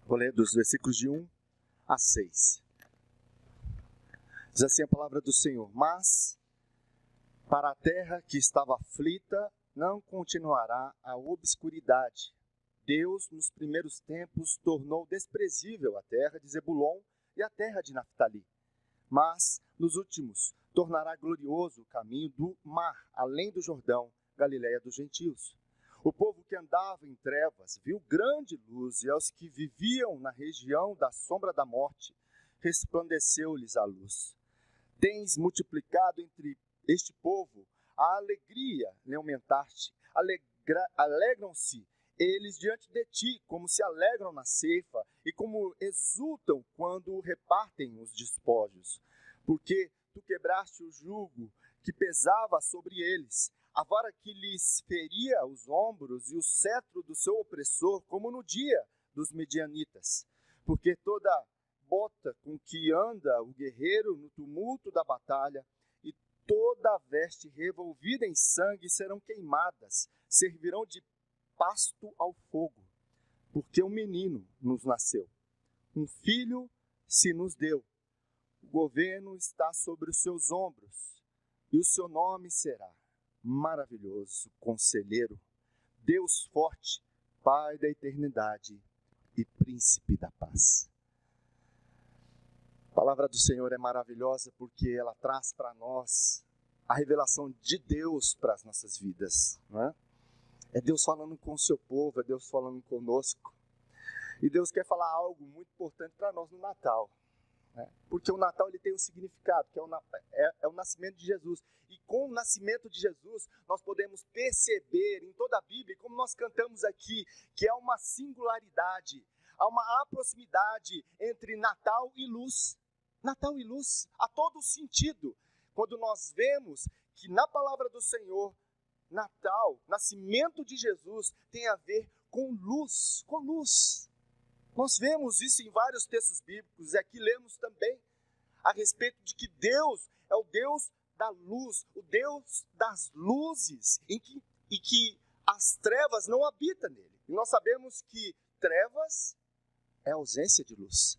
Vou ler dos versículos de 1 a 6. Diz assim a palavra do Senhor: Mas para a terra que estava aflita não continuará a obscuridade. Deus, nos primeiros tempos, tornou desprezível a terra de Zebulon e a terra de Naftali. Mas, nos últimos, tornará glorioso o caminho do mar, além do Jordão, Galileia dos gentios. O povo que andava em trevas viu grande luz, e aos que viviam na região da sombra da morte, resplandeceu-lhes a luz. Tens multiplicado entre este povo a alegria, ne aumentaste. Alegram-se eles diante de ti, como se alegram na ceifa, e como exultam quando repartem os despojos. Porque tu quebraste o jugo que pesava sobre eles, a vara que lhes feria os ombros e o cetro do seu opressor, como no dia dos medianitas. Porque toda bota com que anda o guerreiro no tumulto da batalha, e toda a veste revolvida em sangue serão queimadas, servirão de pasto ao fogo, porque um menino nos nasceu, um filho se nos deu, o governo está sobre os seus ombros, e o seu nome será Maravilhoso, Conselheiro, Deus Forte, Pai da Eternidade e Príncipe da Paz. A palavra do Senhor é maravilhosa porque ela traz para nós a revelação de Deus para as nossas vidas, não é? É Deus falando com o seu povo, é Deus falando conosco. E Deus quer falar algo muito importante para nós no Natal, né? Porque o Natal ele tem um significado, que é o nascimento de Jesus. E com o nascimento de Jesus, nós podemos perceber em toda a Bíblia, como nós cantamos aqui, que há uma singularidade, há uma proximidade entre Natal e luz. Natal e luz, a todo sentido. Quando nós vemos que na palavra do Senhor, Natal, nascimento de Jesus, tem a ver com luz, com luz. Nós vemos isso em vários textos bíblicos, e aqui lemos também a respeito de que Deus é o Deus da luz, o Deus das luzes, e que as trevas não habitam nele. E nós sabemos que trevas é ausência de luz.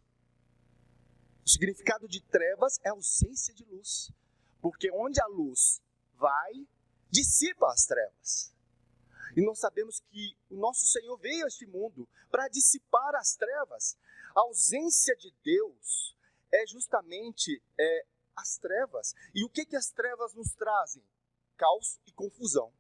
O significado de trevas é ausência de luz, porque onde a luz vai, dissipa as trevas. E nós sabemos que o nosso Senhor veio a este mundo para dissipar as trevas. A ausência de Deus é justamente as trevas. E o que as trevas nos trazem? Caos e confusão.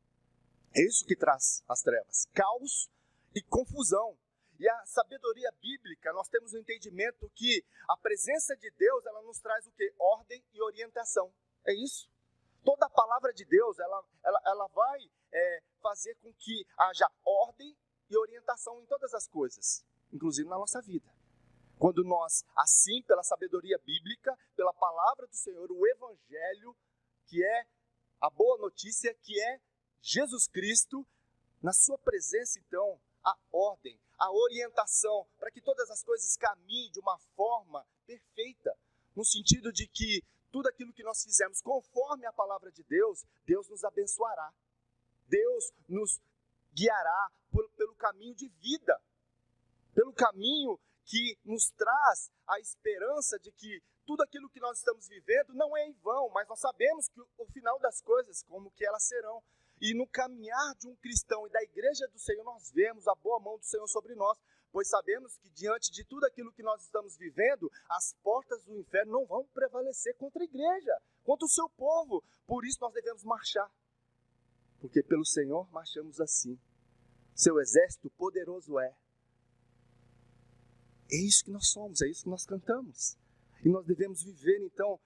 É isso que traz as trevas. Caos e confusão. E a sabedoria bíblica, nós temos o entendimento que a presença de Deus, ela nos traz o quê? Ordem e orientação. É isso. Toda a palavra de Deus, ela vai fazer com que haja ordem e orientação em todas as coisas, inclusive na nossa vida. Quando nós, assim, pela sabedoria bíblica, pela palavra do Senhor, o Evangelho, que é a boa notícia, que é Jesus Cristo, na sua presença, então, a ordem, a orientação, para que todas as coisas caminhem de uma forma perfeita, no sentido de que tudo aquilo que nós fizermos conforme a palavra de Deus, Deus nos abençoará. Deus nos guiará pelo caminho de vida, pelo caminho que nos traz a esperança de que tudo aquilo que nós estamos vivendo não é em vão, mas nós sabemos que o final das coisas, como que elas serão. E no caminhar de um cristão e da igreja do Senhor, nós vemos a boa mão do Senhor sobre nós, pois sabemos que diante de tudo aquilo que nós estamos vivendo, as portas do inferno não vão prevalecer contra a igreja, contra o seu povo. Por isso nós devemos marchar, porque pelo Senhor marchamos assim. Seu exército poderoso é. É isso que nós somos, é isso que nós cantamos. E nós devemos viver então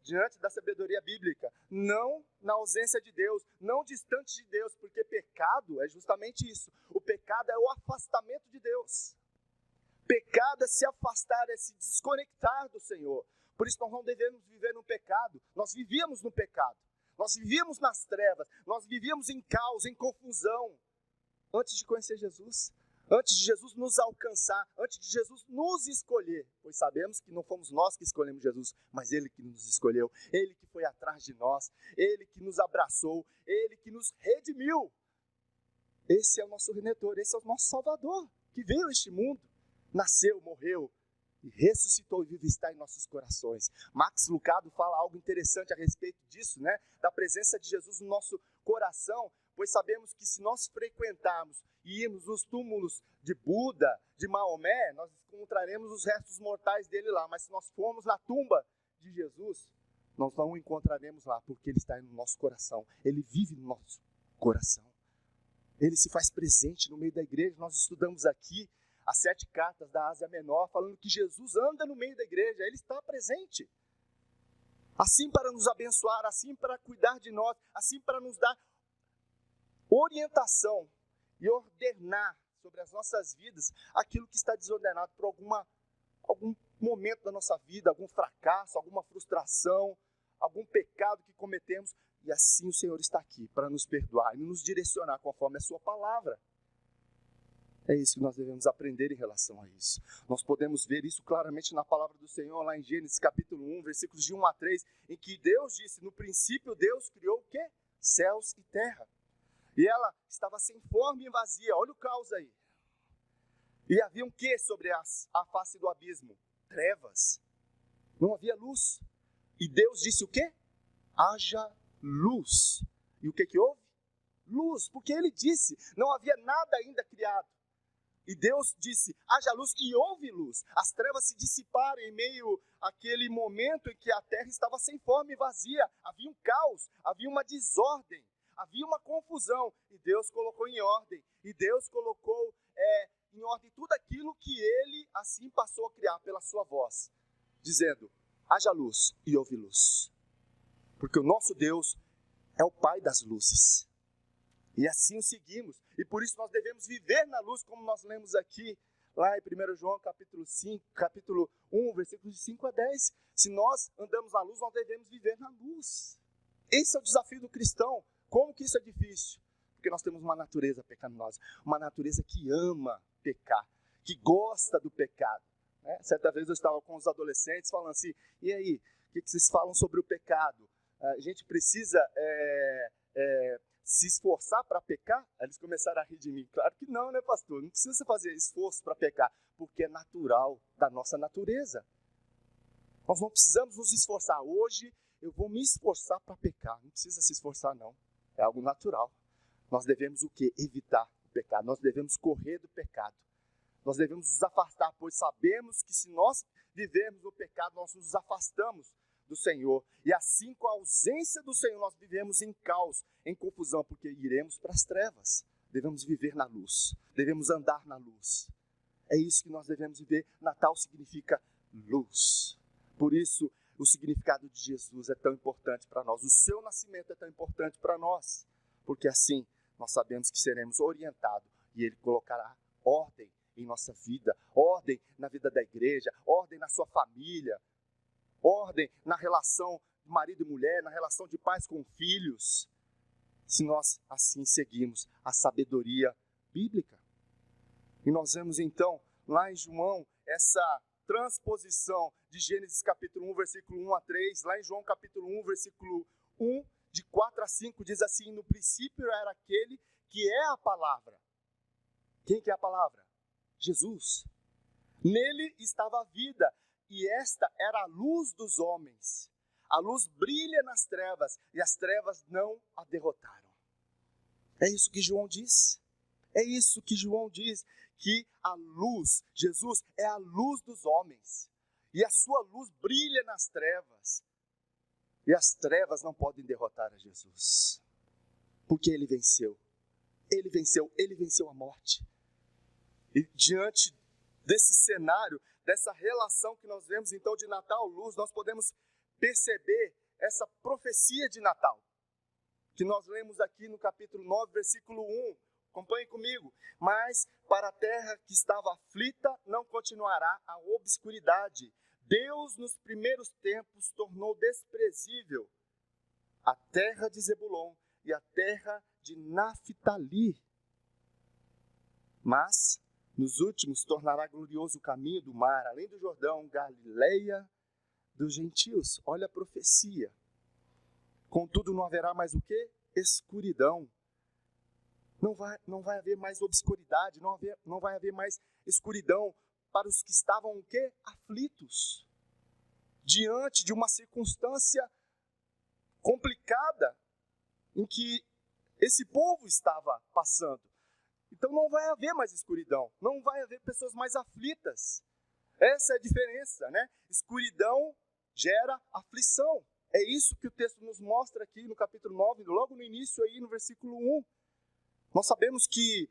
diante da sabedoria bíblica, não na ausência de Deus, não distante de Deus, porque pecado é justamente isso. O pecado é o afastamento de Deus. Pecado é se afastar, é se desconectar do Senhor. Por isso nós não devemos viver no pecado. Nós vivíamos no pecado, nós vivíamos nas trevas, nós vivíamos em caos, em confusão, antes de conhecer Jesus. Antes de Jesus nos alcançar, antes de Jesus nos escolher, pois sabemos que não fomos nós que escolhemos Jesus, mas Ele que nos escolheu, Ele que foi atrás de nós, Ele que nos abraçou, Ele que nos redimiu. Esse é o nosso Redentor, esse é o nosso Salvador, que veio a este mundo nasceu, morreu, e ressuscitou e vive está em nossos corações. Max Lucado fala algo interessante a respeito disso, né? Da presença de Jesus no nosso coração, pois sabemos que se nós frequentarmos e irmos nos túmulos de Buda, de Maomé, nós encontraremos os restos mortais dele lá, mas se nós formos na tumba de Jesus, nós não o encontraremos lá, porque ele está no nosso coração, ele vive no nosso coração. Ele se faz presente no meio da igreja. Nós estudamos aqui as 7 cartas da Ásia Menor, falando que Jesus anda no meio da igreja, ele está presente. Assim para nos abençoar, assim para cuidar de nós, assim para nos dar orientação e ordenar sobre as nossas vidas aquilo que está desordenado por algum momento da nossa vida, algum fracasso, alguma frustração, algum pecado que cometemos. E assim o Senhor está aqui para nos perdoar e nos direcionar conforme a sua palavra. É isso que nós devemos aprender em relação a isso. Nós podemos ver isso claramente na palavra do Senhor, lá em Gênesis capítulo 1, versículos de 1 a 3, em que Deus disse, no princípio Deus criou o quê? Céus e terra. E ela estava sem forma e vazia. Olha o caos aí. E havia um quê sobre a face do abismo? Trevas. Não havia luz. E Deus disse o quê? Haja luz. E o que houve? Luz, porque ele disse, não havia nada ainda criado. E Deus disse, haja luz, e houve luz. As trevas se dissiparam em meio àquele momento em que a terra estava sem forma e vazia. Havia um caos, havia uma desordem, havia uma confusão. E Deus colocou em ordem. E Deus colocou em ordem tudo aquilo que ele assim passou a criar pela sua voz. Dizendo, haja luz, e houve luz. Porque o nosso Deus é o Pai das luzes. E assim o seguimos. E por isso nós devemos viver na luz, como nós lemos aqui, lá em 1 João capítulo 1, versículos de 5 a 10. Se nós andamos na luz, nós devemos viver na luz. Esse é o desafio do cristão. Como que isso é difícil? Porque nós temos uma natureza pecaminosa, uma natureza que ama pecar, que gosta do pecado. Certa vez eu estava com os adolescentes falando assim, e aí, o que vocês falam sobre o pecado? A gente precisa se esforçar para pecar? Aí eles começaram a rir de mim. Claro que não, né, pastor? Não precisa fazer esforço para pecar, porque é natural da nossa natureza. Nós não precisamos nos esforçar. Hoje eu vou me esforçar para pecar. Não precisa se esforçar, não. É algo natural. Nós devemos o quê? Evitar o pecado. Nós devemos correr do pecado. Nós devemos nos afastar, pois sabemos que se nós vivermos no pecado, nós nos afastamos do Senhor. E assim, com a ausência do Senhor, nós vivemos em caos, em confusão, porque iremos para as trevas. Devemos viver na luz. Devemos andar na luz. É isso que nós devemos viver. Natal significa luz. Por isso, o significado de Jesus é tão importante para nós. O seu nascimento é tão importante para nós. Porque assim, nós sabemos que seremos orientados e Ele colocará ordem em nossa vida, ordem na vida da igreja, ordem na sua família, ordem na relação de marido e mulher, na relação de pais com filhos, se nós assim seguirmos a sabedoria bíblica. E nós vemos então, lá em João, essa transposição de Gênesis capítulo 1, versículo 1 a 3, lá em João capítulo 1, versículo 1, de 4 a 5, diz assim, no princípio era aquele que é a palavra. Quem que é a palavra? Jesus. Nele estava a vida, e esta era a luz dos homens. A luz brilha nas trevas, e as trevas não a derrotaram. É isso que João diz. É isso que João diz, que a luz, Jesus é a luz dos homens. E a sua luz brilha nas trevas. E as trevas não podem derrotar a Jesus. Porque Ele venceu. Ele venceu a morte. E diante desse cenário, dessa relação que nós vemos então de Natal, luz, nós podemos perceber essa profecia de Natal, que nós lemos aqui no capítulo 9, versículo 1. Acompanhe comigo. Mas para a terra que estava aflita, não continuará a obscuridade. Deus, nos primeiros tempos, tornou desprezível a terra de Zebulon e a terra de Naftali. Mas nos últimos tornará glorioso o caminho do mar, além do Jordão, Galileia dos gentios. Olha a profecia. Contudo, não haverá mais o quê? Escuridão. Não vai haver mais obscuridade, não vai haver mais escuridão para os que estavam o quê? Aflitos. Diante de uma circunstância complicada em que esse povo estava passando. Então não vai haver mais escuridão, não vai haver pessoas mais aflitas. Essa é a diferença, né? Escuridão gera aflição. É isso que o texto nos mostra aqui no capítulo 9, logo no início aí no versículo 1. Nós sabemos que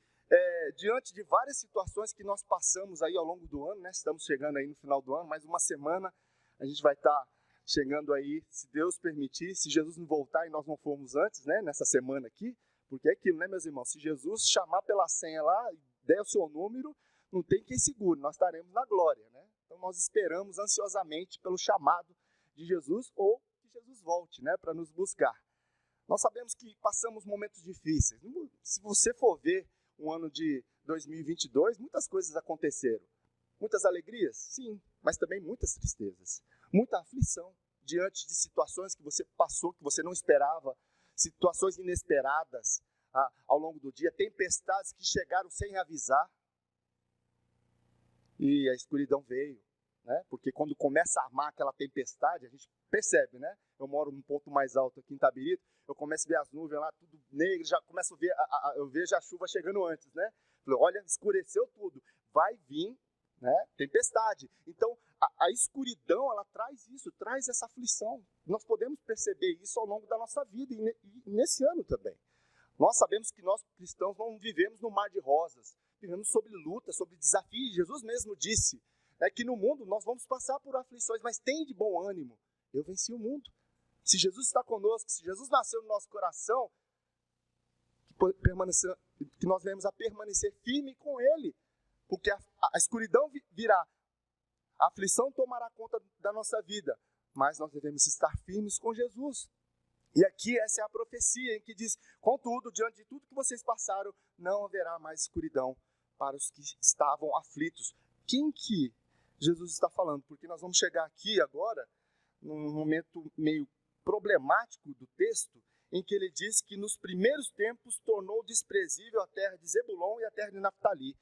diante de várias situações que nós passamos aí ao longo do ano, né? Estamos chegando aí no final do ano, mais uma semana a gente vai estar chegando aí, se Deus permitir, se Jesus não voltar e nós não formos antes, né? Nessa semana aqui, porque é aquilo, né, meus irmãos? Se Jesus chamar pela senha lá, der o seu número, não tem quem segure, nós estaremos na glória, né? Então nós esperamos ansiosamente pelo chamado de Jesus ou que Jesus volte, né, para nos buscar. Nós sabemos que passamos momentos difíceis. Se você for ver um ano de 2022, muitas coisas aconteceram. Muitas alegrias? Sim, mas também muitas tristezas. Muita aflição diante de situações que você passou, que você não esperava, situações inesperadas ao longo do dia, tempestades que chegaram sem avisar. E a escuridão veio, né? Porque quando começa a armar aquela tempestade, a gente percebe, né? Eu moro num ponto mais alto aqui em Itabirito, eu começo a ver as nuvens lá, tudo negro, já começo a ver, eu vejo a chuva chegando antes, né? Falei, olha, escureceu tudo, vai vir, né? Tempestade. Então, a escuridão, ela traz isso, traz essa aflição. Nós podemos perceber isso ao longo da nossa vida e nesse ano também. Nós sabemos que nós cristãos não vivemos no mar de rosas, vivemos sobre luta, sobre desafios. Jesus mesmo disse, né, que no mundo nós vamos passar por aflições, mas tem de bom ânimo. Eu venci o mundo. Se Jesus está conosco, se Jesus nasceu no nosso coração, que nós venhamos a permanecer firme com Ele, porque a escuridão virá, a aflição tomará conta da nossa vida, mas nós devemos estar firmes com Jesus. E aqui essa é a profecia em que diz, contudo, diante de tudo que vocês passaram, não haverá mais escuridão para os que estavam aflitos. Quem que Jesus está falando? Porque nós vamos chegar aqui agora, num momento meio problemático do texto, em que ele diz que nos primeiros tempos tornou desprezível a terra de Zebulon e a terra de Naftali.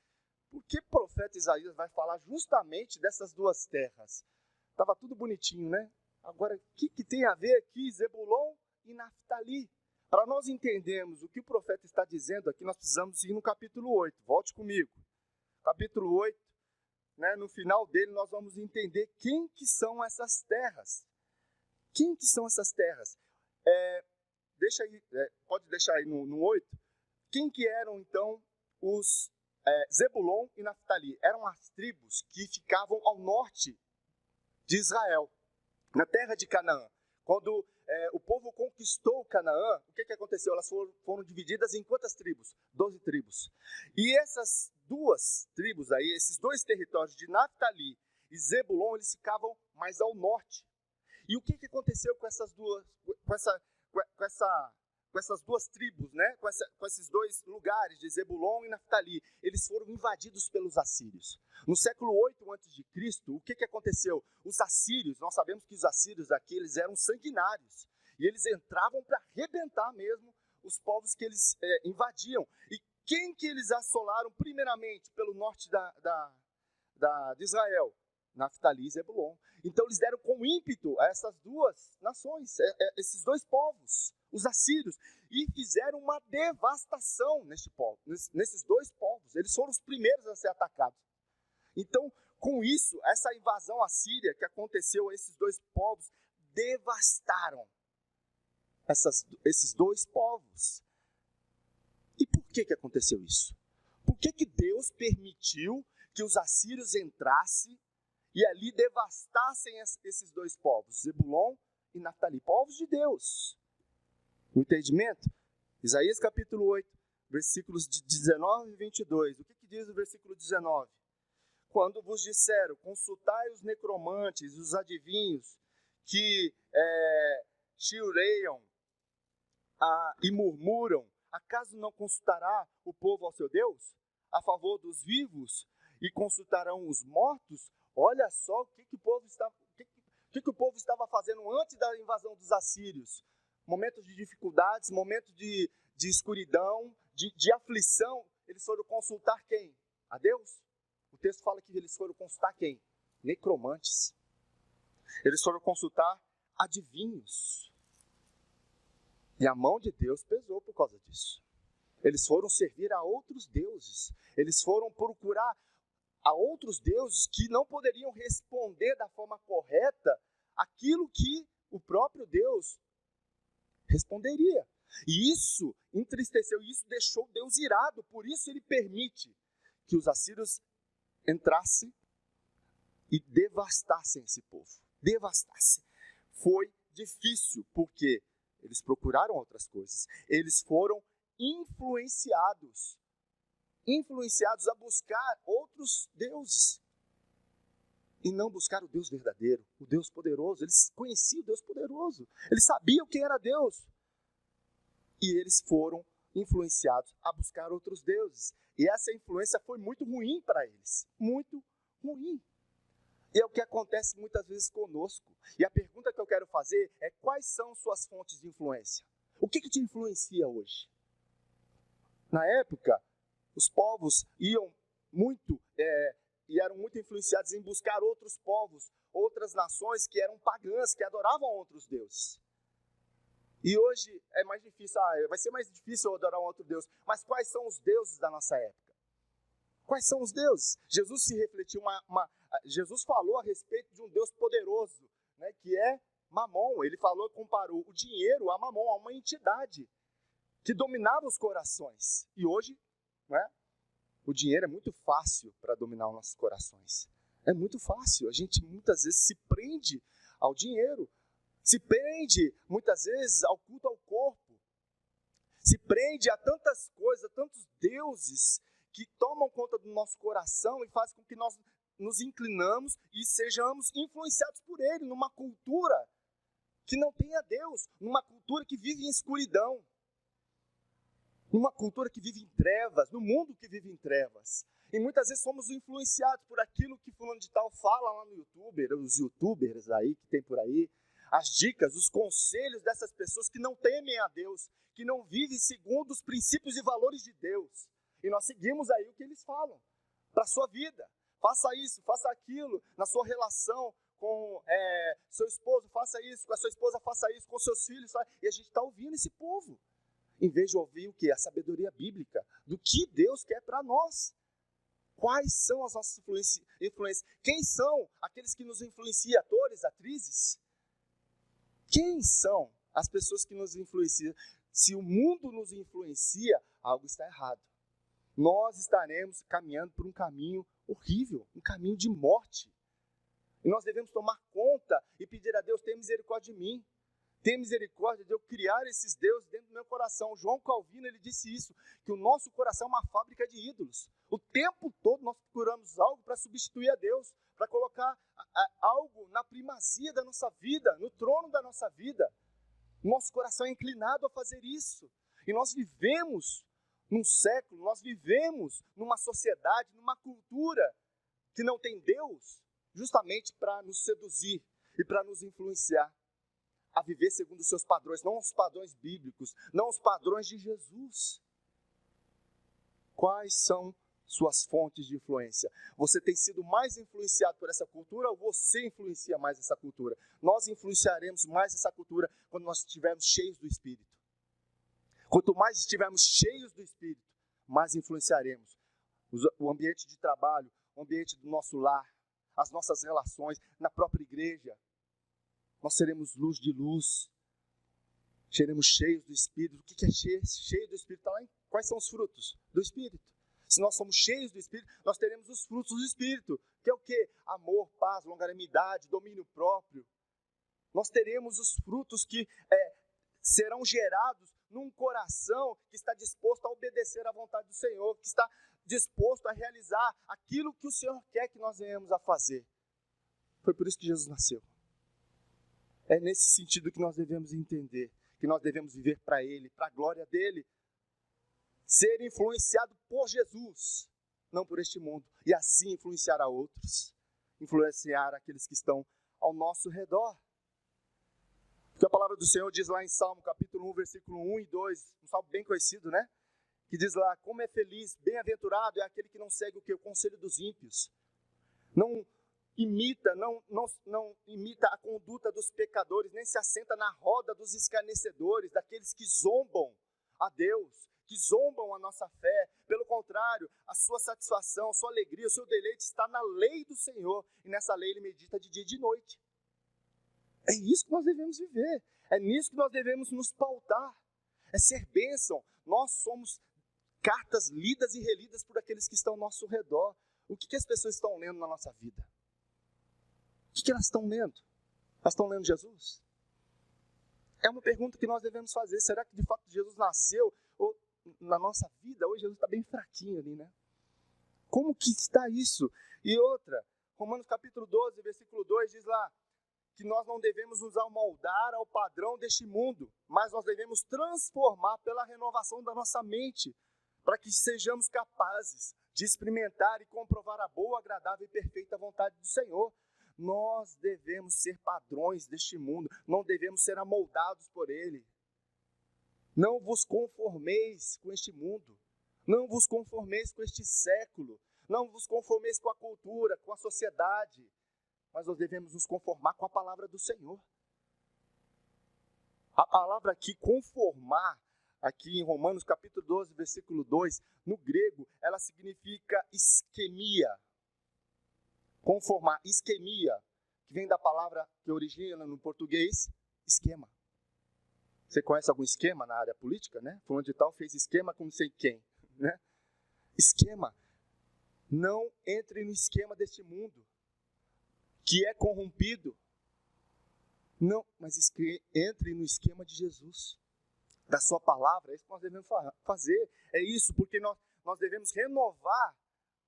Por que o profeta Isaías vai falar justamente dessas duas terras? Estava tudo bonitinho, né? Agora, o que tem a ver aqui Zebulon e Naftali? Para nós entendermos o que o profeta está dizendo aqui, nós precisamos ir no capítulo 8. Volte comigo. Capítulo 8, né, no final dele nós vamos entender quem que são essas terras. Quem que são essas terras? Pode deixar aí no 8. Quem que eram então os Zebulon e Naftali? Eram as tribos que ficavam ao norte de Israel, na terra de Canaã. Quando o povo conquistou Canaã, o que aconteceu? Elas foram divididas em quantas tribos? 12 tribos. E essas duas tribos aí, esses dois territórios de Naftali e Zebulon, eles ficavam mais ao norte. E o que aconteceu com essas duas, com essas duas tribos, né? Com esses dois lugares de Zebulon e Naftali? Eles foram invadidos pelos assírios. No século 8 a.C., o que aconteceu? Os assírios, nós sabemos que os assírios aqui, eles eram sanguinários. E eles entravam para arrebentar mesmo os povos que eles invadiam. E quem que eles assolaram primeiramente pelo norte de Israel? Naftali e Zebulon. Então eles deram com ímpeto a essas duas nações, esses dois povos, os assírios, e fizeram uma devastação nesses dois povos. Eles foram os primeiros a ser atacados. Então, com isso, essa invasão assíria que aconteceu a esses dois povos, devastaram esses dois povos. E por que aconteceu isso? Por que Deus permitiu que os assírios entrassem e ali devastassem esses dois povos, Zebulon e Naftali, povos de Deus? O entendimento? Isaías capítulo 8, versículos de 19 e 22. O que diz o versículo 19? Quando vos disseram, consultai os necromantes, os adivinhos, que chiureiam e murmuram, acaso não consultará o povo ao seu Deus? A favor dos vivos? E consultarão os mortos? Olha só o que o povo estava fazendo antes da invasão dos assírios. Momentos de dificuldades, momentos de escuridão, de aflição. Eles foram consultar quem? A Deus? o texto fala que eles foram consultar quem? Necromantes. Eles foram consultar adivinhos. E a mão de Deus pesou por causa disso. Eles foram servir a outros deuses. Eles foram procurar a outros deuses que não poderiam responder da forma correta aquilo que o próprio Deus responderia. E isso entristeceu, isso deixou Deus irado. Por isso ele permite que os assírios entrassem e devastassem esse povo. Devastassem. Foi difícil, porque eles procuraram outras coisas. Eles foram influenciados a buscar outros deuses. E não buscar o Deus verdadeiro, o Deus poderoso. Eles conheciam o Deus poderoso. Eles sabiam quem era Deus. E eles foram influenciados a buscar outros deuses. E essa influência foi muito ruim para eles. Muito ruim. E é o que acontece muitas vezes conosco. E a pergunta que eu quero fazer é: quais são suas fontes de influência? O que te influencia hoje? Na época, os povos iam muito, e eram muito influenciados em buscar outros povos, outras nações que eram pagãs, que adoravam outros deuses. E hoje é mais difícil, vai ser mais difícil eu adorar um outro Deus. Mas quais são os deuses da nossa época? Quais são os deuses? Jesus se refletiu, Jesus falou a respeito de um Deus poderoso, né, que é Mamon. Ele falou, comparou o dinheiro a Mamon, a uma entidade que dominava os corações. E hoje, né, o dinheiro é muito fácil para dominar os nossos corações. É muito fácil. A gente muitas vezes se prende ao dinheiro. Se prende, muitas vezes, ao culto ao corpo. Se prende a tantas coisas, a tantos deuses que tomam conta do nosso coração e fazem com que nós nos inclinamos e sejamos influenciados por ele, numa cultura que não tem a Deus, numa cultura que vive em escuridão, numa cultura que vive em trevas, no mundo que vive em trevas. E muitas vezes somos influenciados por aquilo que fulano de tal fala lá no YouTube, os youtubers aí que tem por aí, as dicas, os conselhos dessas pessoas que não temem a Deus, que não vivem segundo os princípios e valores de Deus. E nós seguimos aí o que eles falam para a sua vida. Faça isso, faça aquilo, na sua relação com seu esposo, faça isso, com a sua esposa, faça isso, com seus filhos. E a gente está ouvindo esse povo, em vez de ouvir o quê? A sabedoria bíblica, do que Deus quer para nós. Quais são as nossas influências? Quem são aqueles que nos influenciam? Atores, atrizes? Quem são as pessoas que nos influenciam? Se o mundo nos influencia, algo está errado. Nós estaremos caminhando por um caminho horrível, um caminho de morte. E nós devemos tomar conta e pedir a Deus: tem misericórdia de mim. Tem misericórdia de eu criar esses deuses dentro do meu coração. João Calvino, ele disse isso, que o nosso coração é uma fábrica de ídolos. O tempo todo nós procuramos algo para substituir a Deus, para colocar algo na primazia da nossa vida, no trono da nossa vida. Nosso coração é inclinado a fazer isso. E nós vivemos num século, nós vivemos numa sociedade, numa cultura que não tem Deus, justamente para nos seduzir e para nos influenciar a viver segundo os seus padrões, não os padrões bíblicos, não os padrões de Jesus. Quais são suas fontes de influência? Você tem sido mais influenciado por essa cultura ou você influencia mais essa cultura? Nós influenciaremos mais essa cultura quando nós estivermos cheios do Espírito. Quanto mais estivermos cheios do Espírito, mais influenciaremos o ambiente de trabalho, o ambiente do nosso lar, as nossas relações, na própria igreja. Nós seremos luz de luz, seremos cheios do Espírito. O que é cheio do Espírito? Está lá em quais são os frutos do Espírito. Se nós somos cheios do Espírito, nós teremos os frutos do Espírito, que é o quê? Amor, paz, longanimidade, domínio próprio. Nós teremos os frutos que serão gerados num coração que está disposto a obedecer à vontade do Senhor, que está disposto a realizar aquilo que o Senhor quer que nós venhamos a fazer. Foi por isso que Jesus nasceu. É nesse sentido que nós devemos entender, que nós devemos viver para Ele, para a glória dEle. Ser influenciado por Jesus, não por este mundo. E assim influenciar a outros. Influenciar aqueles que estão ao nosso redor. Porque a palavra do Senhor diz lá em Salmo, capítulo 1, versículo 1 e 2, um salmo bem conhecido, né? que diz lá, como é feliz, bem-aventurado é aquele que não segue o quê? O conselho dos ímpios. Não imita a conduta dos pecadores, nem se assenta na roda dos escarnecedores, daqueles que zombam a Deus, que zombam a nossa fé. Pelo contrário, a sua satisfação, a sua alegria, o seu deleite está na lei do Senhor, e nessa lei ele medita de dia e de noite. É isso que nós devemos viver, é nisso que nós devemos nos pautar, é ser bênção. Nós somos cartas lidas e relidas por aqueles que estão ao nosso redor. O que as pessoas estão lendo na nossa vida? O que elas estão lendo? Elas estão lendo Jesus? É uma pergunta que nós devemos fazer. Será que de fato Jesus nasceu? Ou na nossa vida, hoje Jesus está bem fraquinho ali, né? Como que está isso? E outra, Romanos capítulo 12, versículo 2 diz lá, que nós não devemos nos amoldar ao padrão deste mundo, mas nós devemos transformar pela renovação da nossa mente, para que sejamos capazes de experimentar e comprovar a boa, agradável e perfeita vontade do Senhor. Nós devemos ser padrões deste mundo, não devemos ser amoldados por ele. Não vos conformeis com este mundo, não vos conformeis com este século, não vos conformeis com a cultura, com a sociedade, mas nós devemos nos conformar com a palavra do Senhor. A palavra aqui, conformar, aqui em Romanos capítulo 12, versículo 2, no grego, ela significa isquemia. Conformar, isquemia, que vem da palavra que origina no português, esquema. Você conhece algum esquema na área política, né? Fulano de tal fez esquema com não sei quem, né? Esquema. Não entre no esquema deste mundo, que é corrompido. Não, mas entre no esquema de Jesus, da sua palavra. É isso que nós devemos fazer. É isso, porque nós devemos renovar,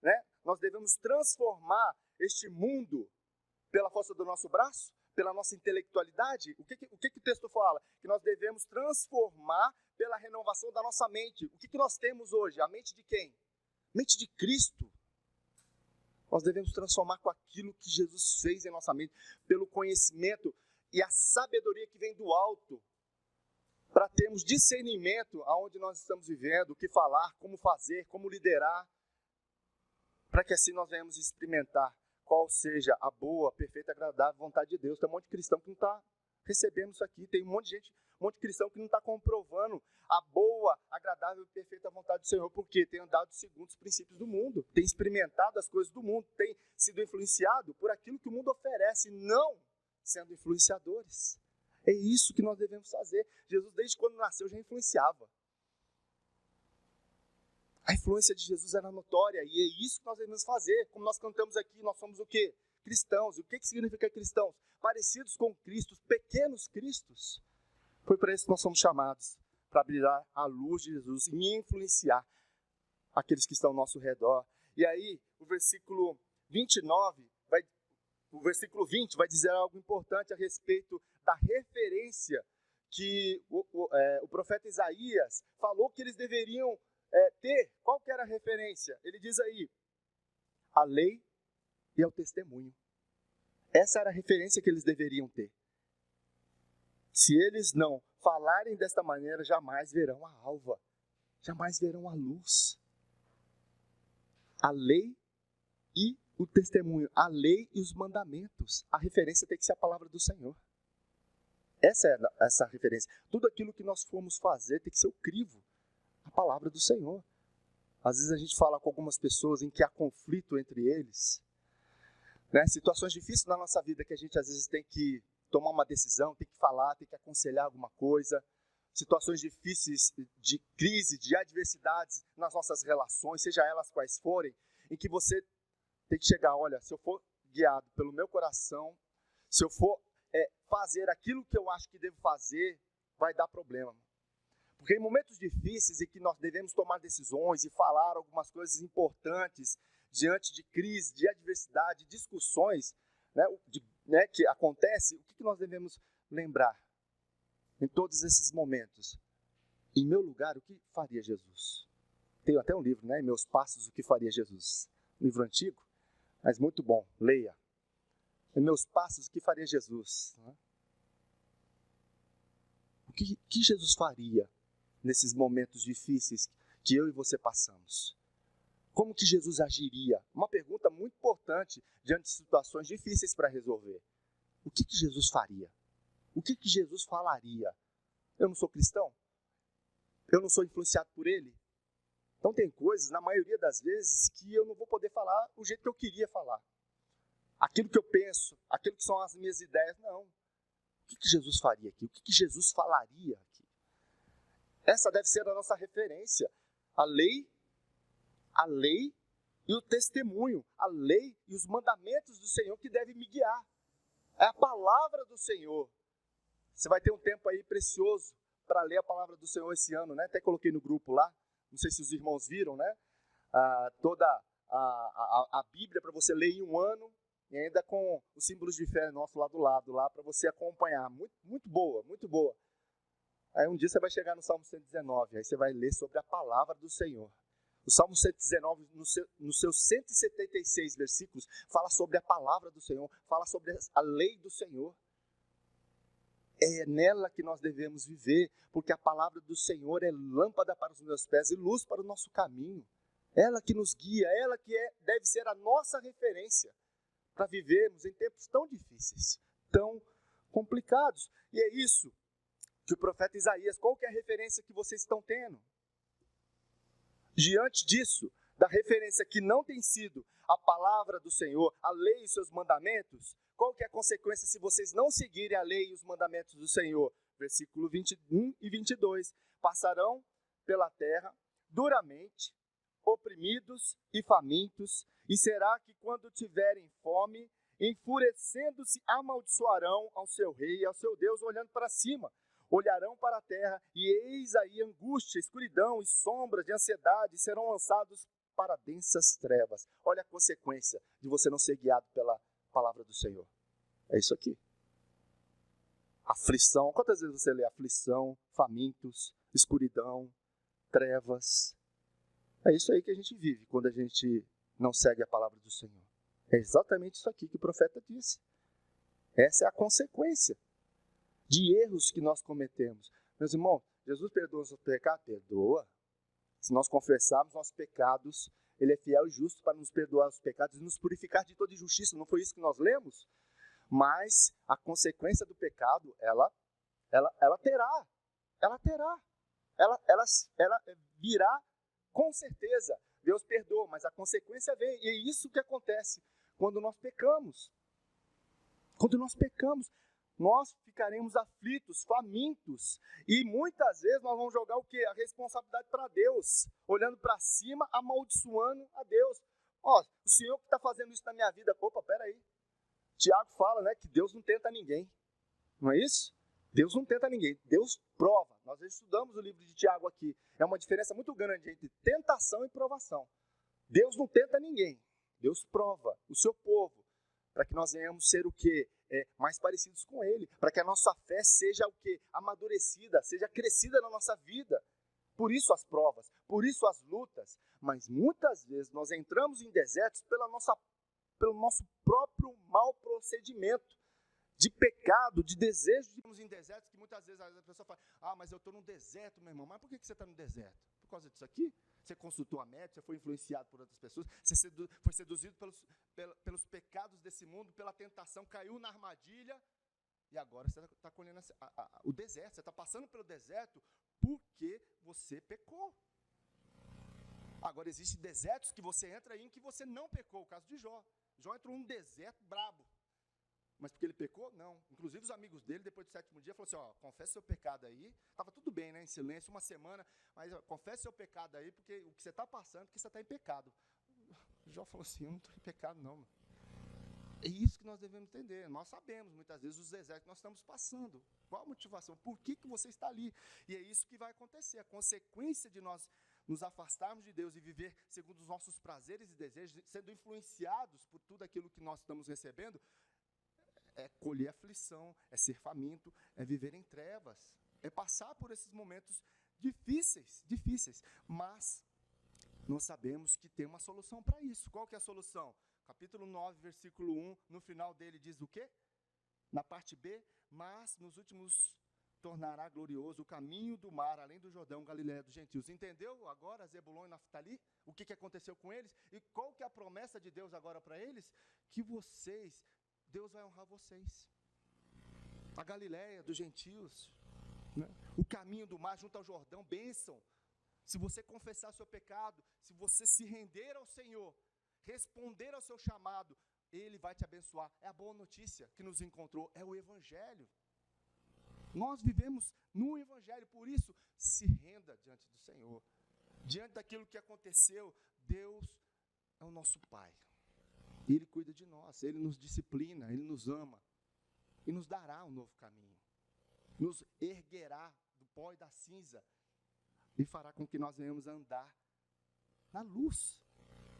né? Nós devemos transformar este mundo pela força do nosso braço, pela nossa intelectualidade. O que o texto fala? Que nós devemos transformar pela renovação da nossa mente. O que nós temos hoje? A mente de quem? Mente de Cristo. Nós devemos transformar com aquilo que Jesus fez em nossa mente, pelo conhecimento e a sabedoria que vem do alto, para termos discernimento aonde nós estamos vivendo, o que falar, como fazer, como liderar, para que assim nós venhamos experimentar qual seja a boa, perfeita, agradável vontade de Deus. Tem um monte de cristão que não está recebendo isso aqui, tem um monte de gente, um monte de cristão que não está comprovando a boa, agradável e perfeita vontade do Senhor, porque tem andado segundo os princípios do mundo, tem experimentado as coisas do mundo, tem sido influenciado por aquilo que o mundo oferece, não sendo influenciadores. É isso que nós devemos fazer. Jesus, desde quando nasceu, já influenciava. A influência de Jesus era notória, e é isso que nós devemos fazer. Como nós cantamos aqui, nós somos o quê? Cristãos. E o que significa cristãos? Parecidos com Cristo, pequenos Cristos. Foi para isso que nós somos chamados, para brilhar a luz de Jesus e influenciar aqueles que estão ao nosso redor. E aí, o versículo 20 vai dizer algo importante a respeito da referência que o profeta Isaías falou que eles deveriam ter. Qual que era a referência? Ele diz aí, a lei e ao testemunho. Essa era a referência que eles deveriam ter. Se eles não falarem desta maneira, jamais verão a alva, jamais verão a luz. A lei e o testemunho, a lei e os mandamentos. A referência tem que ser a palavra do Senhor. Essa é essa referência. Tudo aquilo que nós formos fazer tem que ser o crivo, a palavra do Senhor. Às vezes a gente fala com algumas pessoas em que há conflito entre eles, né? Situações difíceis na nossa vida que a gente às vezes tem que tomar uma decisão, tem que falar, tem que aconselhar alguma coisa. Situações difíceis de crise, de adversidades nas nossas relações, seja elas quais forem, em que você tem que chegar, olha, se eu for guiado pelo meu coração, se eu for fazer aquilo que eu acho que devo fazer, vai dar problema. Porque em momentos difíceis em que nós devemos tomar decisões e falar algumas coisas importantes diante de crise, de adversidade, de discussões, né, que acontece, o que nós devemos lembrar em todos esses momentos? Em meu lugar, o que faria Jesus? Tenho até um livro, né? Em meus passos, o que faria Jesus? Um livro antigo, mas muito bom, leia. Em meus passos, o que faria Jesus? O que Jesus faria nesses momentos difíceis que eu e você passamos. Como que Jesus agiria? Uma pergunta muito importante diante de situações difíceis para resolver. O que Jesus faria? O que Jesus falaria? Eu não sou cristão? Eu não sou influenciado por ele? Então tem coisas, na maioria das vezes, que eu não vou poder falar o jeito que eu queria falar. Aquilo que eu penso, aquilo que são as minhas ideias, não. O que Jesus faria aqui? O que Jesus falaria aqui? Essa deve ser a nossa referência. A lei e o testemunho, a lei e os mandamentos do Senhor que devem me guiar. É a palavra do Senhor. Você vai ter um tempo aí precioso para ler a palavra do Senhor esse ano, né? Até coloquei no grupo lá, não sei se os irmãos viram, né? Toda a Bíblia para você ler em um ano, e ainda com os símbolos de fé nosso lá do lado, lá para você acompanhar. Muito, muito boa, muito boa. Aí um dia você vai chegar no Salmo 119, aí você vai ler sobre a palavra do Senhor. O Salmo 119, nos seus 176 versículos, fala sobre a palavra do Senhor, fala sobre a lei do Senhor. É nela que nós devemos viver, porque a palavra do Senhor é lâmpada para os meus pés e luz para o nosso caminho. Ela que nos guia, ela que deve ser a nossa referência para vivermos em tempos tão difíceis, tão complicados. E é isso que o profeta Isaías, qual que é a referência que vocês estão tendo? Diante disso, da referência que não tem sido a palavra do Senhor, a lei e seus mandamentos, qual que é a consequência se vocês não seguirem a lei e os mandamentos do Senhor? Versículo 21 e 22. Passarão pela terra duramente, oprimidos e famintos, e será que quando tiverem fome, enfurecendo-se, amaldiçoarão ao seu rei e ao seu Deus, olhando para cima. Olharão para a terra, e eis aí angústia, escuridão e sombras de ansiedade serão lançados para densas trevas. Olha a consequência de você não ser guiado pela palavra do Senhor. É isso aqui. Aflição. Quantas vezes você lê aflição, famintos, escuridão, trevas? É isso aí que a gente vive quando a gente não segue a palavra do Senhor. É exatamente isso aqui que o profeta disse. Essa é a consequência de erros que nós cometemos. Meus irmãos, Jesus perdoa os nossos pecados? Perdoa. Se nós confessarmos nossos pecados, Ele é fiel e justo para nos perdoar os pecados e nos purificar de toda injustiça. Não foi isso que nós lemos? Mas a consequência do pecado, ela terá. Ela virá com certeza. Deus perdoa, mas a consequência vem. E é isso que acontece quando nós pecamos. Quando nós pecamos, nós ficaremos aflitos, famintos, e muitas vezes nós vamos jogar o quê? A responsabilidade para Deus, olhando para cima, amaldiçoando a Deus. Ó, o Senhor que está fazendo isso na minha vida. Opa, peraí. Tiago fala, né, que Deus não tenta ninguém. Não é isso? Deus não tenta ninguém, Deus prova. Nós estudamos o livro de Tiago aqui. É uma diferença muito grande entre tentação e provação. Deus não tenta ninguém, Deus prova o seu povo, para que nós venhamos ser o quê? Mais parecidos com Ele, para que a nossa fé seja o quê? Amadurecida, seja crescida na nossa vida. Por isso as provas, por isso as lutas. Mas muitas vezes nós entramos em desertos pelo nosso próprio mau procedimento, de pecado, de desejo de irmos em desertos, que muitas vezes a pessoa fala, mas eu estou num deserto, meu irmão. Mas por que você está no deserto? Por causa disso aqui? Você consultou a médica, você foi influenciado por outras pessoas, você foi seduzido pelos pecados desse mundo, pela tentação, caiu na armadilha, e agora você está colhendo o deserto, você está passando pelo deserto porque você pecou. Agora, existem desertos que você entra aí em que você não pecou, o caso de Jó. Jó entrou num deserto brabo. Mas porque ele pecou? Não. Inclusive os amigos dele, depois do 7º dia, falaram assim, confesse seu pecado aí. Estava tudo bem, né, em silêncio, uma semana, mas confesse seu pecado aí, porque o que você está passando, porque você está em pecado. Jó falou assim, eu não estou em pecado não. Mano. É isso que nós devemos entender. Nós sabemos, muitas vezes, os desertos que nós estamos passando. Qual a motivação? Por que você está ali? E é isso que vai acontecer. A consequência de nós nos afastarmos de Deus e viver segundo os nossos prazeres e desejos, sendo influenciados por tudo aquilo que nós estamos recebendo, é colher aflição, é ser faminto, é viver em trevas, é passar por esses momentos difíceis, mas nós sabemos que tem uma solução para isso. Qual que é a solução? Capítulo 9, versículo 1, no final dele diz o quê? Na parte B, mas nos últimos tornará glorioso o caminho do mar, além do Jordão, Galiléia dos gentios. Entendeu agora Zebulon e Naftali? O que aconteceu com eles? E qual que é a promessa de Deus agora para eles? Que Deus vai honrar vocês. A Galiléia dos gentios, né? O caminho do mar junto ao Jordão, bênção. Se você confessar seu pecado, se você se render ao Senhor, responder ao seu chamado, Ele vai te abençoar. É a boa notícia que nos encontrou, é o Evangelho. Nós vivemos no Evangelho, por isso, se renda diante do Senhor. Diante daquilo que aconteceu, Deus é o nosso Pai. Ele cuida de nós, Ele nos disciplina, Ele nos ama. E nos dará um novo caminho. Nos erguerá do pó e da cinza. E fará com que nós venhamos andar na luz.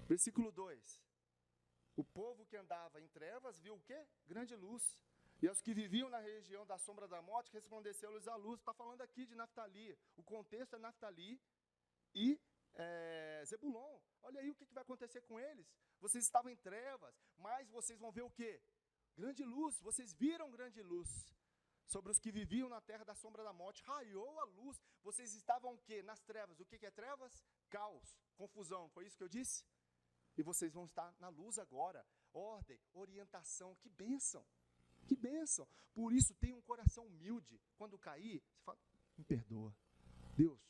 Versículo 2. O povo que andava em trevas viu o quê? Grande luz. E aos que viviam na região da sombra da morte, resplandeceu-lhes a luz. Está falando aqui de Naftali. O contexto é Naftali e Zebulon. Olha aí o que vai acontecer com eles. Vocês estavam em trevas, mas vocês vão ver o quê? Grande luz. Vocês viram grande luz. Sobre os que viviam na terra da sombra da morte, raiou a luz. Vocês estavam o quê? Nas trevas. O que é trevas? Caos, confusão. Foi isso que eu disse? E vocês vão estar na luz agora. Ordem, orientação. Que bênção. Que bênção. Por isso, tenha um coração humilde. Quando cair, você fala, me perdoa. Deus,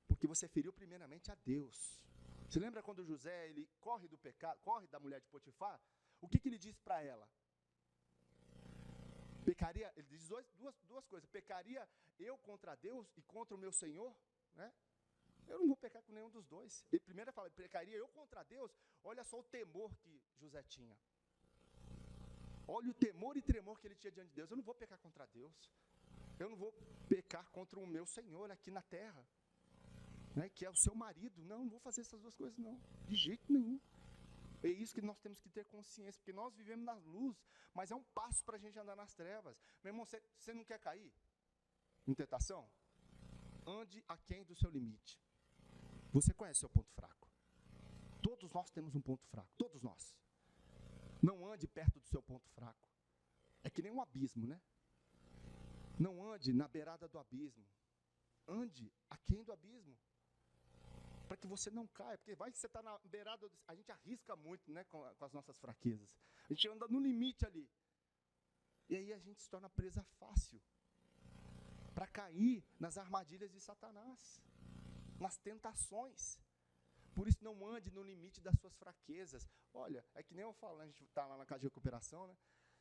porque você feriu primeiramente a Deus. Você lembra quando José, ele corre do pecado, corre da mulher de Potifar? O que ele diz para ela? Pecaria, ele diz duas coisas. Pecaria eu contra Deus e contra o meu Senhor? Né? Eu não vou pecar com nenhum dos dois. Ele primeiro fala, pecaria eu contra Deus? Olha só o temor que José tinha. Olha o temor e tremor que ele tinha diante de Deus. Eu não vou pecar contra Deus. Eu não vou pecar contra o meu Senhor aqui na terra. Né, que é o seu marido. Não vou fazer essas duas coisas não. De jeito nenhum. É isso que nós temos que ter consciência, porque nós vivemos na luz, mas é um passo para a gente andar nas trevas. Meu irmão, você não quer cair em tentação? Ande aquém do seu limite. Você conhece o seu ponto fraco. Todos nós temos um ponto fraco, todos nós. Não ande perto do seu ponto fraco. É que nem um abismo, né? Não ande na beirada do abismo. Ande aquém do abismo. Para que você não caia, porque vai que você está na beirada, a gente arrisca muito, né, com as nossas fraquezas. A gente anda no limite ali. E aí a gente se torna presa fácil. Para cair nas armadilhas de Satanás. Nas tentações. Por isso não ande no limite das suas fraquezas. Olha, é que nem eu falo, a gente está lá na casa de recuperação, né?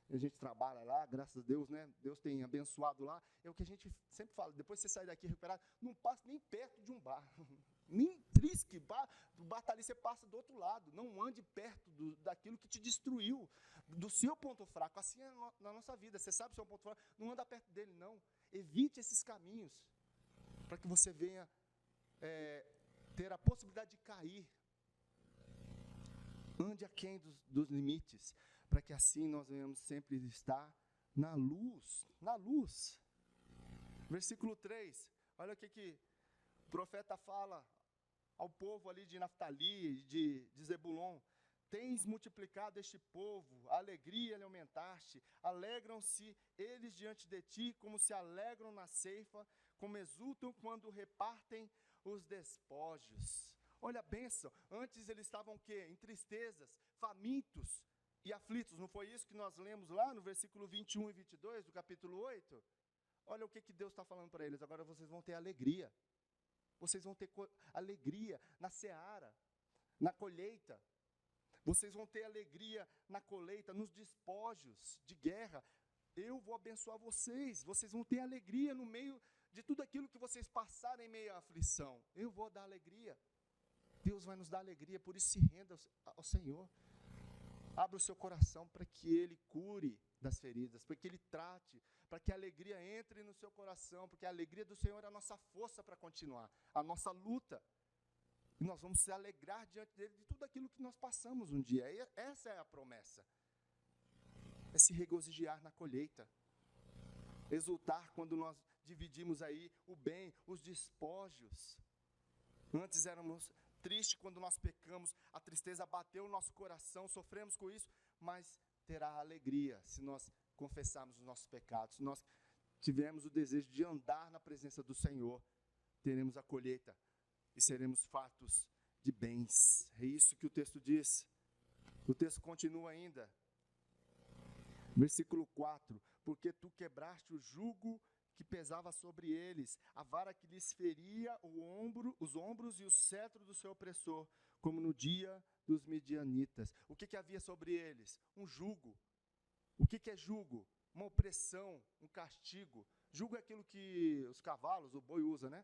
A gente trabalha lá, graças a Deus, né? Deus tem abençoado lá. É o que a gente sempre fala, depois que você sai daqui recuperado, não passe nem perto de um bar. Nem trisque, o bar está ali, você passa do outro lado. Não ande perto daquilo que te destruiu, do seu ponto fraco. Assim é na nossa vida. Você sabe o seu ponto fraco, não anda perto dele, não. Evite esses caminhos, para que você venha ter a possibilidade de cair. Ande aquém dos limites, para que assim nós venhamos sempre estar na luz. Na luz. Versículo 3. Olha o que o profeta fala ao povo ali de Naftali, de Zebulon. Tens multiplicado este povo, a alegria lhe aumentaste, alegram-se eles diante de ti, como se alegram na ceifa, como exultam quando repartem os despojos. Olha a bênção, antes eles estavam o quê? Em tristezas, famintos e aflitos, não foi isso que nós lemos lá no versículo 21 e 22 do capítulo 8? Olha o que Deus está falando para eles, agora vocês vão ter alegria. Vocês vão ter alegria na seara, na colheita. Vocês vão ter alegria na colheita, nos despojos de guerra. Eu vou abençoar vocês. Vocês vão ter alegria no meio de tudo aquilo que vocês passarem em meio à aflição. Eu vou dar alegria. Deus vai nos dar alegria, por isso se renda ao Senhor. Abra o seu coração para que Ele cure das feridas, para que Ele trate, para que a alegria entre no seu coração, porque a alegria do Senhor é a nossa força para continuar, a nossa luta. E nós vamos se alegrar diante dEle de tudo aquilo que nós passamos um dia. E essa é a promessa. É se regozijar na colheita. Exultar quando nós dividimos aí o bem, os despojos. Antes éramos tristes quando nós pecamos, a tristeza bateu no nosso coração, sofremos com isso, mas terá alegria se nós confessarmos os nossos pecados, se nós tivermos o desejo de andar na presença do Senhor, teremos a colheita e seremos fartos de bens. É isso que o texto diz. O texto continua ainda. Versículo 4. Porque tu quebraste o jugo que pesava sobre eles, a vara que lhes feria os ombros e o cetro do seu opressor, como no dia dos midianitas. O que havia sobre eles? Um jugo. O que é jugo? Uma opressão, um castigo. Jugo é aquilo que os cavalos, o boi usa, né?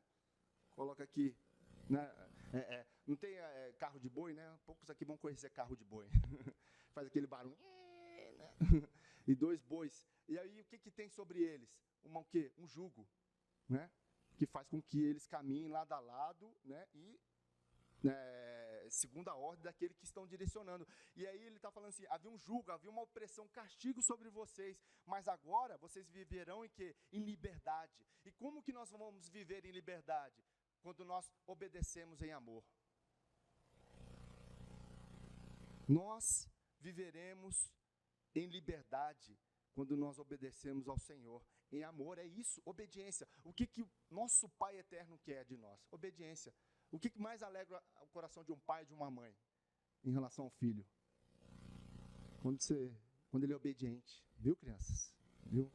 Coloca aqui, né? Não tem carro de boi, né? Poucos aqui vão conhecer carro de boi. Faz aquele barulho, né? E 2 bois. E aí o que tem sobre eles? O quê? Um jugo, né? Que faz com que eles caminhem lado a lado, né? E segundo a ordem daquele que estão direcionando. E aí ele está falando assim, havia um jugo, havia uma opressão, um castigo sobre vocês, mas agora vocês viverão em quê? Em liberdade. E como que nós vamos viver em liberdade? Quando nós obedecemos em amor. Nós viveremos em liberdade quando nós obedecemos ao Senhor. Em amor, é isso, obediência. O que o nosso Pai eterno quer de nós? Obediência. O que mais alegra o coração de um pai e de uma mãe em relação ao filho? Quando ele é obediente. Viu, crianças? Viu?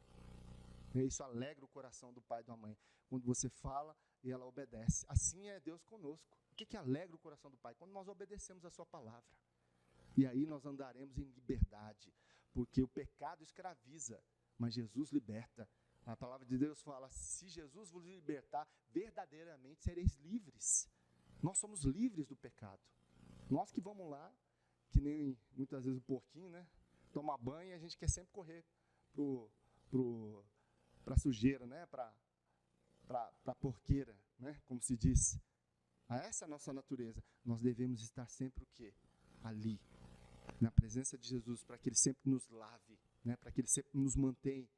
Isso alegra o coração do pai e da mãe. Quando você fala e ela obedece. Assim é Deus conosco. O que alegra o coração do Pai? Quando nós obedecemos a sua palavra. E aí nós andaremos em liberdade. Porque o pecado escraviza, mas Jesus liberta. A palavra de Deus fala, se Jesus vos libertar, verdadeiramente sereis livres. Nós somos livres do pecado. Nós que vamos lá, que nem muitas vezes o porquinho, né? Tomar banho e a gente quer sempre correr para a sujeira, né? Para a porqueira, né? Como se diz. Essa é a nossa natureza. Nós devemos estar sempre o quê? Ali, na presença de Jesus, para que Ele sempre nos lave, né? Para que Ele sempre nos mantenha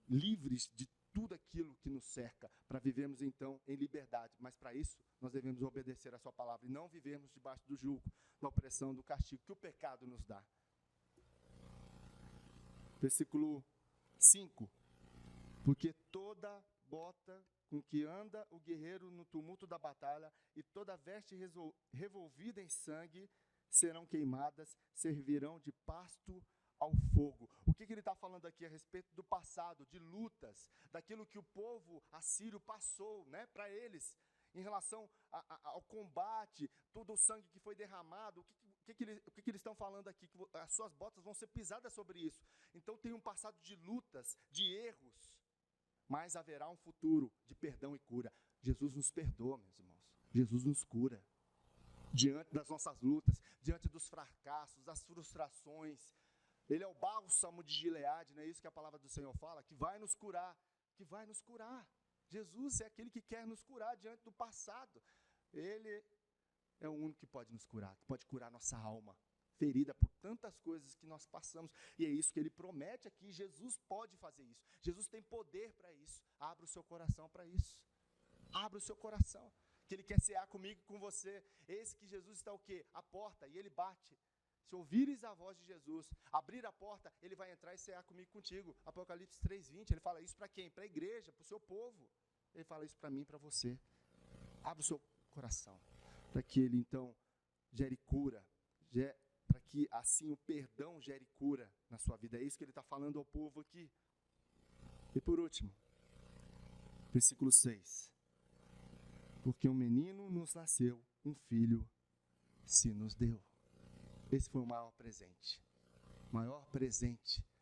livres de tudo aquilo que nos cerca, para vivermos então em liberdade. Mas para isso, nós devemos obedecer a sua palavra e não vivermos debaixo do jugo, da opressão, do castigo que o pecado nos dá. Versículo 5. Porque toda bota com que anda o guerreiro no tumulto da batalha e toda veste revolvida em sangue serão queimadas, servirão de pasto ao fogo. O que ele está falando aqui a respeito do passado, de lutas, daquilo que o povo assírio passou, né, para eles, em relação ao combate, todo o sangue que foi derramado. O que eles estão falando aqui? Que as suas botas vão ser pisadas sobre isso. Então tem um passado de lutas, de erros, mas haverá um futuro de perdão e cura. Jesus nos perdoa, meus irmãos. Jesus nos cura. Diante das nossas lutas, diante dos fracassos, das frustrações. Ele é o bálsamo de Gileade, não é isso que a palavra do Senhor fala? Que vai nos curar, que vai nos curar. Jesus é aquele que quer nos curar diante do passado. Ele é o único que pode nos curar, que pode curar nossa alma, ferida por tantas coisas que nós passamos. E é isso que ele promete aqui, Jesus pode fazer isso. Jesus tem poder para isso. Abra o seu coração para isso. Abra o seu coração, que ele quer cear comigo e com você. Esse que Jesus está o quê? À porta, e ele bate. Se ouvires a voz de Jesus, abrir a porta, ele vai entrar e cear comigo e contigo. Apocalipse 3:20, ele fala isso para quem? Para a igreja, para o seu povo. Ele fala isso para mim e para você. Abra o seu coração, para que ele então gere cura, para que assim o perdão gere cura na sua vida. É isso que ele está falando ao povo aqui. E por último, versículo 6. Porque um menino nos nasceu, um filho se nos deu. Esse foi o maior presente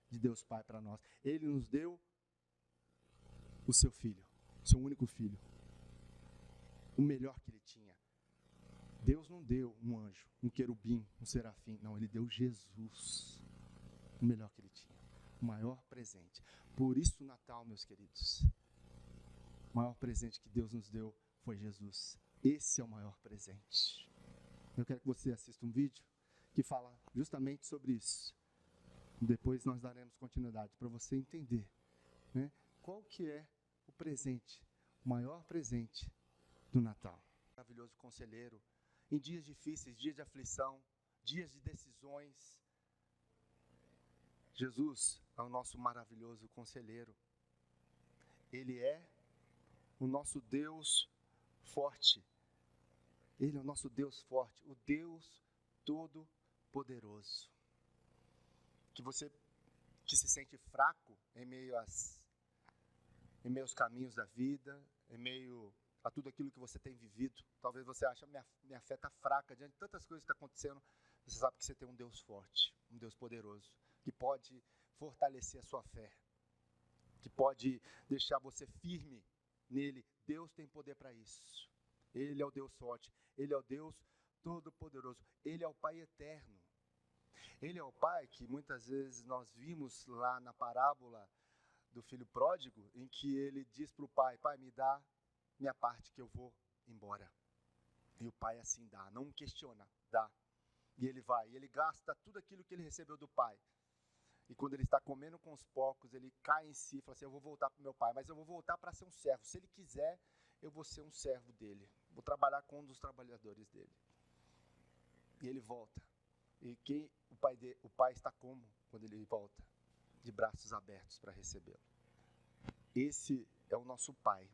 de Deus Pai para nós. Ele nos deu o seu filho, seu único filho, o melhor que ele tinha. Deus não deu um anjo, um querubim, um serafim, não, ele deu Jesus, o melhor que ele tinha, o maior presente. Por isso o Natal, meus queridos, o maior presente que Deus nos deu foi Jesus. Esse é o maior presente. Eu quero que você assista um vídeo que fala justamente sobre isso. Depois nós daremos continuidade para você entender, né, qual que é o presente, o maior presente do Natal. Maravilhoso conselheiro, em dias difíceis, dias de aflição, dias de decisões. Jesus é o nosso maravilhoso conselheiro. Ele é o nosso Deus forte. Ele é o nosso Deus forte, o Deus Todo-Poderoso. Que você que se sente fraco em meio aos caminhos da vida, em meio a tudo aquilo que você tem vivido. Talvez você ache, minha fé está fraca, diante de tantas coisas que estão acontecendo. Você sabe que você tem um Deus forte, um Deus poderoso, que pode fortalecer a sua fé, que pode deixar você firme nele. Deus tem poder para isso. Ele é o Deus forte, Ele é o Deus Todo-Poderoso, Ele é o Pai eterno. Ele é o Pai que muitas vezes nós vimos lá na parábola do filho pródigo, em que ele diz para o pai: pai, me dá minha parte que eu vou embora. E o pai assim dá, não questiona, dá. E ele vai, e ele gasta tudo aquilo que ele recebeu do pai. E quando ele está comendo com os porcos, ele cai em si e fala assim: eu vou voltar para o meu pai, mas eu vou voltar para ser um servo. Se ele quiser, eu vou ser um servo dele. Vou trabalhar com um dos trabalhadores dele. E ele volta. E o pai está como quando ele volta? De braços abertos para recebê-lo. Esse é o nosso Pai.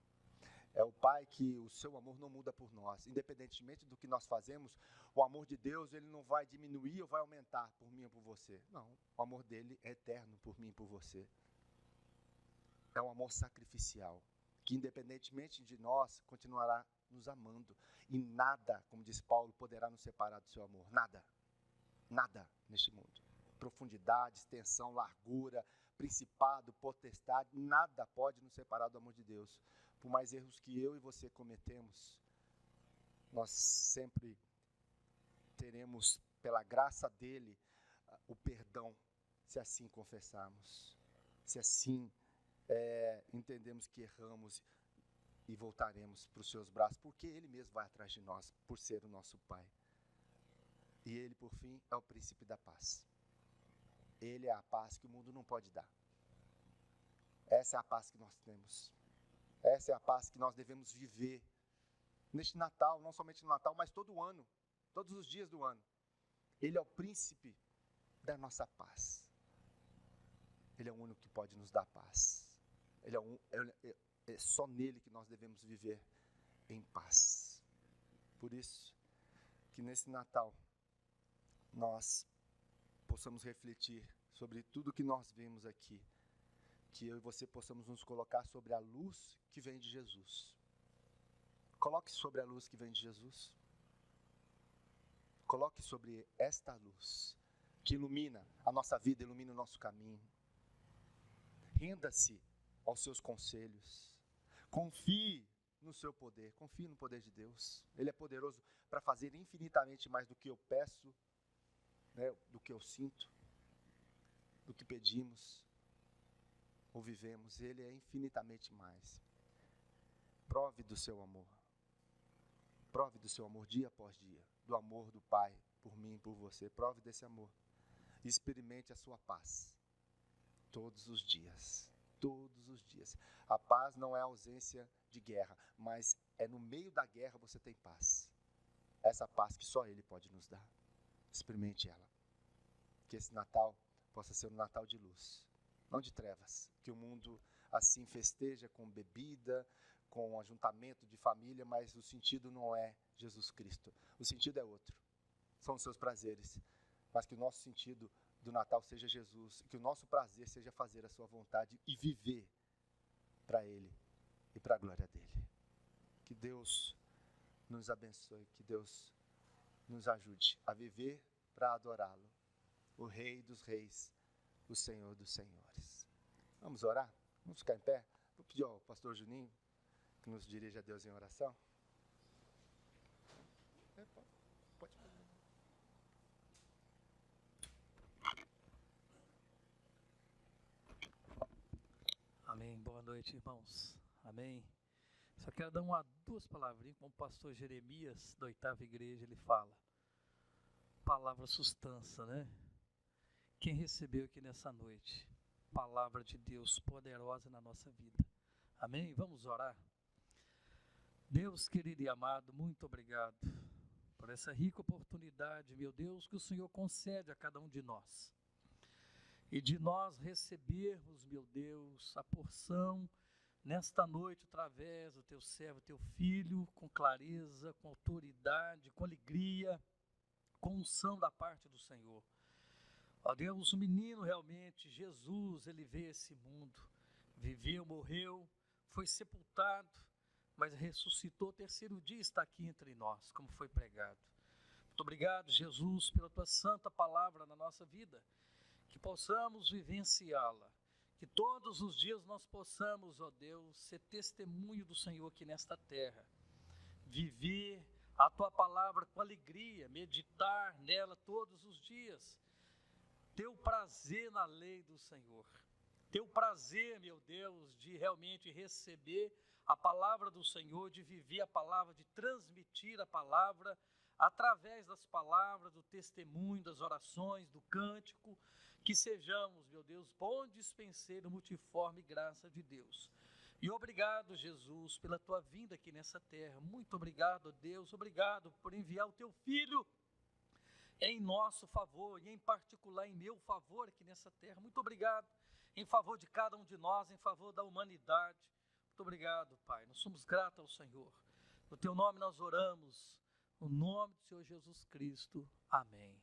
É o Pai que o seu amor não muda por nós. Independentemente do que nós fazemos, o amor de Deus, ele não vai diminuir ou vai aumentar por mim ou por você. Não, o amor dele é eterno por mim e por você. É um amor sacrificial, que independentemente de nós, continuará nos amando. E nada, como diz Paulo, poderá nos separar do seu amor. Nada. Nada neste mundo. Profundidade, extensão, largura, principado, potestade, nada pode nos separar do amor de Deus. Por mais erros que eu e você cometemos, nós sempre teremos, pela graça dele, o perdão, se assim confessarmos, se assim entendemos que erramos e voltaremos para os seus braços, porque ele mesmo vai atrás de nós, por ser o nosso Pai. E ele, por fim, é o príncipe da paz. Ele é a paz que o mundo não pode dar. Essa é a paz que nós temos. Essa é a paz que nós devemos viver neste Natal, não somente no Natal, mas todo o ano, todos os dias do ano. Ele é o príncipe da nossa paz. Ele é o único que pode nos dar paz. É só nele que nós devemos viver em paz. Por isso que nesse Natal nós possamos refletir sobre tudo que nós vemos aqui, que eu e você possamos nos colocar sobre a luz que vem de Jesus. Coloque sobre a luz que vem de Jesus. Coloque sobre esta luz que ilumina a nossa vida, ilumina o nosso caminho. Renda-se aos seus conselhos. Confie no seu poder, confie no poder de Deus. Ele é poderoso para fazer infinitamente mais do que eu peço, do que eu sinto, do que pedimos ou vivemos. Ele é infinitamente mais. Prove do seu amor. Prove do seu amor dia após dia, do amor do Pai por mim e por você. Prove desse amor. Experimente a sua paz todos os dias. Todos os dias. A paz não é a ausência de guerra, mas é no meio da guerra você tem paz. Essa paz que só Ele pode nos dar. Experimente ela. Que esse Natal possa ser um Natal de luz, não de trevas. Que o mundo assim festeja com bebida, com ajuntamento de família, mas o sentido não é Jesus Cristo. O sentido é outro. São os seus prazeres. Mas que o nosso sentido do Natal seja Jesus. Que o nosso prazer seja fazer a sua vontade e viver para Ele e para a glória dEle. Que Deus nos abençoe. Que Deus nos ajude a viver para adorá-lo. O Rei dos Reis, o Senhor dos Senhores. Vamos orar? Vamos ficar em pé? Vou pedir ao pastor Juninho que nos dirija a Deus em oração. Pode fazer. Amém. Boa noite, irmãos. Amém. Só quero dar duas palavrinhas, como o pastor Jeremias, da 8ª igreja, ele fala. Palavra sustância, né? Quem recebeu aqui nessa noite? Palavra de Deus poderosa na nossa vida. Amém? Vamos orar? Deus querido e amado, muito obrigado por essa rica oportunidade, meu Deus, que o Senhor concede a cada um de nós. E de nós recebermos, meu Deus, a porção nesta noite, através do teu servo, teu filho, com clareza, com autoridade, com alegria, com unção da parte do Senhor. Ó Deus, o menino realmente, Jesus, ele veio a esse mundo, viveu, morreu, foi sepultado, mas ressuscitou, terceiro dia está aqui entre nós, como foi pregado. Muito obrigado, Jesus, pela tua santa palavra na nossa vida, que possamos vivenciá-la, que todos os dias nós possamos, ó Deus, ser testemunho do Senhor aqui nesta terra, viver a tua palavra com alegria, meditar nela todos os dias, ter o prazer na lei do Senhor, ter o prazer, meu Deus, de realmente receber a palavra do Senhor, de viver a palavra, de transmitir a palavra, através das palavras, do testemunho, das orações, do cântico, que sejamos, meu Deus, bom dispenseiro, multiforme graça de Deus. E obrigado, Jesus, pela tua vinda aqui nessa terra. Muito obrigado, Deus, obrigado por enviar o teu Filho em nosso favor, e em particular em meu favor aqui nessa terra. Muito obrigado, em favor de cada um de nós, em favor da humanidade. Muito obrigado, Pai, nós somos gratos ao Senhor. No teu nome nós oramos, no nome do Senhor Jesus Cristo. Amém.